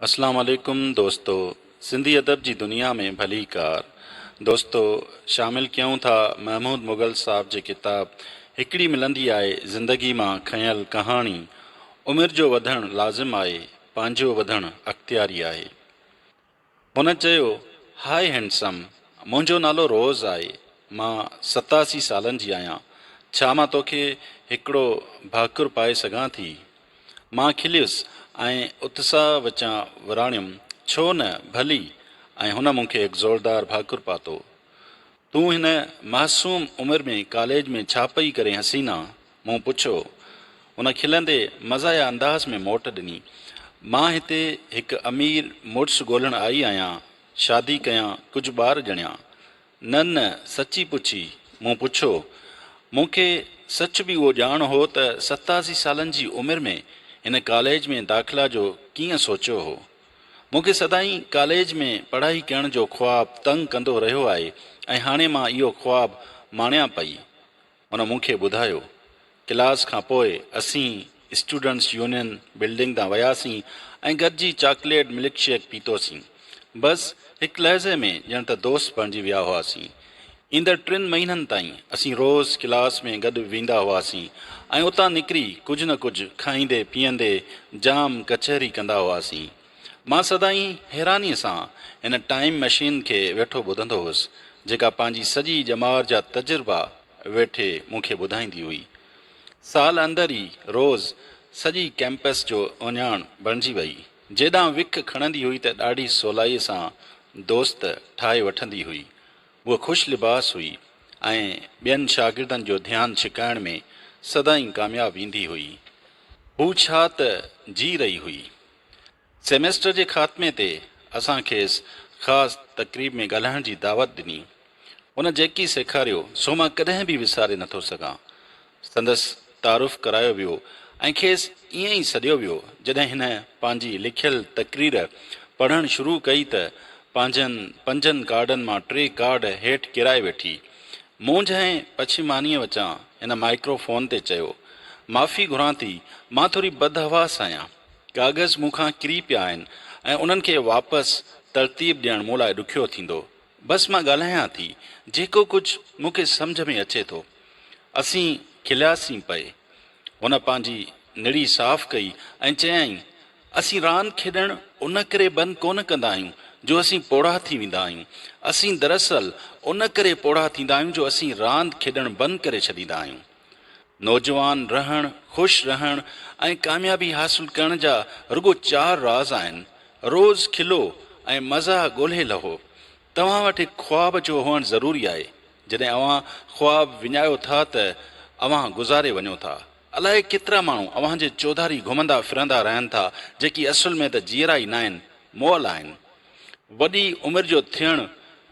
अस्सलाम वालेकुम दोस्तों। सिंधी अदब जी दुनिया में भली कार दोस्तों शामिल क्यों था महमूद मुग़ल साहब जी किताब हिकड़ी मिलंदी आहे ज़िंदगी मां खयल कहाणी। उमिरि जो वधणु लाज़िम आहे, पंहिंजो वधणु अख़्तियारी आहे। हुन चयो, हाय हैंडसम, मुंहिंजो नालो रोज़ आहे। मां 87 सालनि जी आहियां। छा मां तोखे हिकिड़ो भाकुर पाए सघां थी? मां खिलियुसि ऐं उत्साह विचां विराणियुमि, छो न भली। ऐं हुन मूंखे हिकु ज़ोरदार भाकुर पातो। तूं हिन मासूम उमिरि में कॉलेज में छा पई करे हसीना? मूं पुछियो। हुन खिलंदे मज़ाया अंदाज़ में मोट ॾिनी, मां हिते हिकु अमीर मुड़ुसु ॻोल्हण आई आहियां, शादी कयां, कुझु ॿार ॼणियां। न न, सची पुछी? मूं पुछियो। मूंखे सच बि उहो ॼाण हो त 87 सालनि जी उमिरि में हिन कॉलेज में दाख़िला जो कीअं सोचियो हो। मूंखे सदाईं कॉलेज में पढ़ाई करण जो ख़्वाबु तंग कंदो रहियो आहे ऐं हाणे मां इहो ख़्वाबु माणियां पई। हुन मूंखे ॿुधायो। क्लास खां पोइ असीं स्टूडेंट्स यूनियन बिल्डिंग तां वियासीं ऐं गॾिजी चॉकलेट मिल्कशेक पीतोसीं। बसि हिकु लहज़े में ॼण त दोस्त बणिजी विया हुआसीं। ईंदड़ 3 महीननि ताईं असीं रोज़ क्लास में गॾु वेंदा हुआसीं ऐं उतां निकिरी कुझु न कुझु खाईंदे पीअंदे जाम कचहरी कंदा हुआसीं। मां सदाईं हैरानीअ सां हिन टाइम मशीन खे वेठो ॿुधंदो हुउसि, जेका पंहिंजी सॼी ॼमार जा तजुर्बा वेठे मूंखे ॿुधाईंदी हुई। साल अंदरि ई रोज़ सॼी कैंपस जो उञाण बणिजी वई। जेॾां विख खणंदी हुई त ॾाढी सवलाईअ सां दोस्त ठाहे वठंदी हुई। उहा ख़ुशि लिबास हुई ऐं ॿियनि शागिर्दनि जो ध्यानु छिकाइण में सदाईं कामयाबु ईंदी हुई। हू छा त जी रही हुई। सेमेस्टर जे ख़ात्मे ते असां खेसि ख़ासि तक़रीब में ॻाल्हाइण जी दावत ॾिनी। उन जेकी सेखारियो सो मां कॾहिं बि विसारे नथो सघां। संदसि तारुफ़ करायो वियो ऐं खेसि ईअं ई सॾियो वियो। जॾहिं हिन पंहिंजी लिखियलु तक़रीर पढ़णु शुरू कई त पंहिंजनि 5 कार्डनि मां 3 कार्ड हेठि किराए वेठी। मूं जंहिं पछिमानीअ वचां हिन माइक्रोफोन ते चयो, माफ़ी घुरां थी, मां थोरी बदहवास आहियां। कागज़ मूंखां किरी पिया आहिनि ऐं उन्हनि खे वापसि तरतीब ॾियणु मूं लाइ ॾुखियो थींदो। बसि मां ॻाल्हायां थी, जेको कुझु मूंखे सम्झ में अचे थो। असीं खिलियासीं पए। हुन पंहिंजी निड़ी साफ़ कई ऐं चयाईं, असीं रांदि खेॾणु उन करे बंदि कोन कंदा आहियूं जो असीं पोढ़ा थी वेंदा आहियूं। असीं दरअसल उन करे पोढ़ा थींदा आहियूं जो असीं रांदि खेॾणु बंदि करे छॾींदा आहियूं। नौजवान रहणु, ख़ुशि रहणु ऐं कामयाबी हासिलु करण जा रुगो 4 राज़ आहिनि। रोज़ खिलो ऐं मज़ा ॻोल्हे लहो। तव्हां वटि हिकु ख़्वाब जो हुअणु ज़रूरी आहे। जॾहिं अव्हां ख़्वाब विञायो था त अव्हां गुज़ारे वञो था। अलाए केतिरा माण्हू अव्हां जे चौधारी घुमंदा फिरंदा रहनि था, जेकी असुल में त जीअरा ई न आहिनि, मोल आहिनि। वॾी उमिरि जो थियणु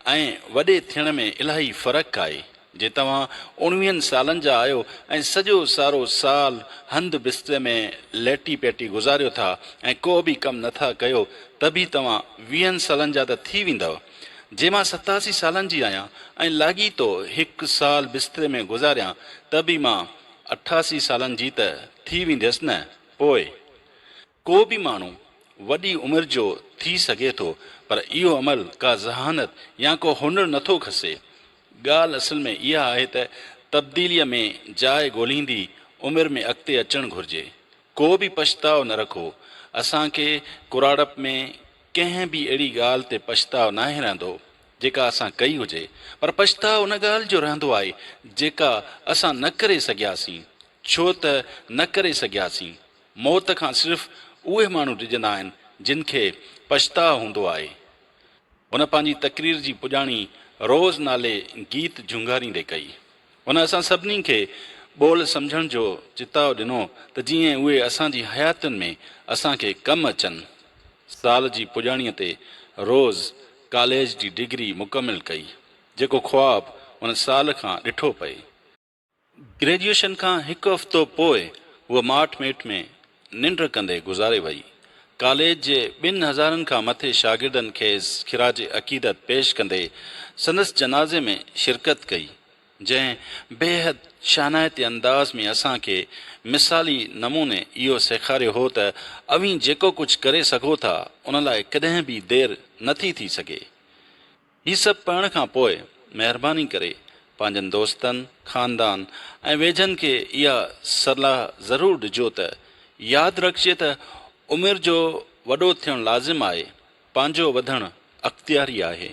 ऐं वॾे थियण में इलाही फ़र्क़ु आहे। जे तव्हां 19 सालनि जा आहियो ऐं सॼो सारो साल हंधि बिस्ते में लेटी पेटी गुज़ारियो था ऐं को बि कमु नथा कयो, त बि तव्हां 20 सालनि जा त थी वेंदव। जे मां 87 सालनि जी आहियां ऐं लॻी थो 1 साल बिस्तरे में गुज़ारियां, त बि मां 88 सालनि जी त थी वेंदसि न। पोइ को बि माण्हू वॾी उमिरि जो थी सघे थो, पर इहो अमल का ज़हानत या को हुनर नथो खसे। ॻाल्हि असल में इहा आहे त तब्दीलीअ में जाइ ॻोल्हींदी उमिरि में अॻिते अचणु घुरिजे। को बि पछताव न रखो। असांखे कुराड़प में कंहिं बि अहिड़ी ॻाल्हि ते पछताव नाहे रहंदो जेका असां कई हुजे, पर पछताव उन ॻाल्हि जो रहंदो आहे जेका असां न करे सघियासीं। छो त न करे सघियासीं। मौत खां सिर्फ़ु उहे माण्हू डिॼंदा आहिनि जिन खे पछताव हूंदो आहे। हुन पंहिंजी तक़रीर जी पुॼाणी रोज़ नाले गीत झुंगारींदे कई। हुन असां सभिनी खे ॿोल सम्झण जो चिताव ॾिनो त जीअं उहे असांजी हयातुनि में असांखे कमु अचनि। साल जी पुॼाणीअ ते रोज़ कॉलेज जी डिग्री मुकमिल कई, जेको ख़्वाबु हुन साल खां ॾिठो पए। ग्रेजुएशन खां 1 हफ़्तो पोइ उहा माठ मेट में निंड कंदे गुज़ारे वई। कॉलेज जे 2000 खां मथे शागिर्दनि खे ख़िराज अक़ीदत पेश कंदे संदसि जनाज़े में शिरकत कई, जंहिं बेहद शानाइती अंदाज़ में असांखे मिसाली नमूने इहो सेखारियो हो त अवीं जेको कुझु करे सघो था उन लाइ कॾहिं बि देरि नथी थी सघे। हीउ सभु पढ़ण खां पोइ महिरबानी करे पंहिंजनि दोस्तनि, ख़ानदान ऐं वेझनि खे इहा सलाह ज़रूरु ॾिजो त यादि रखिजे त उमिरि जो वॾो थियणु लाज़िम आहे, पंहिंजो वधणु अख़्तियारी आहे।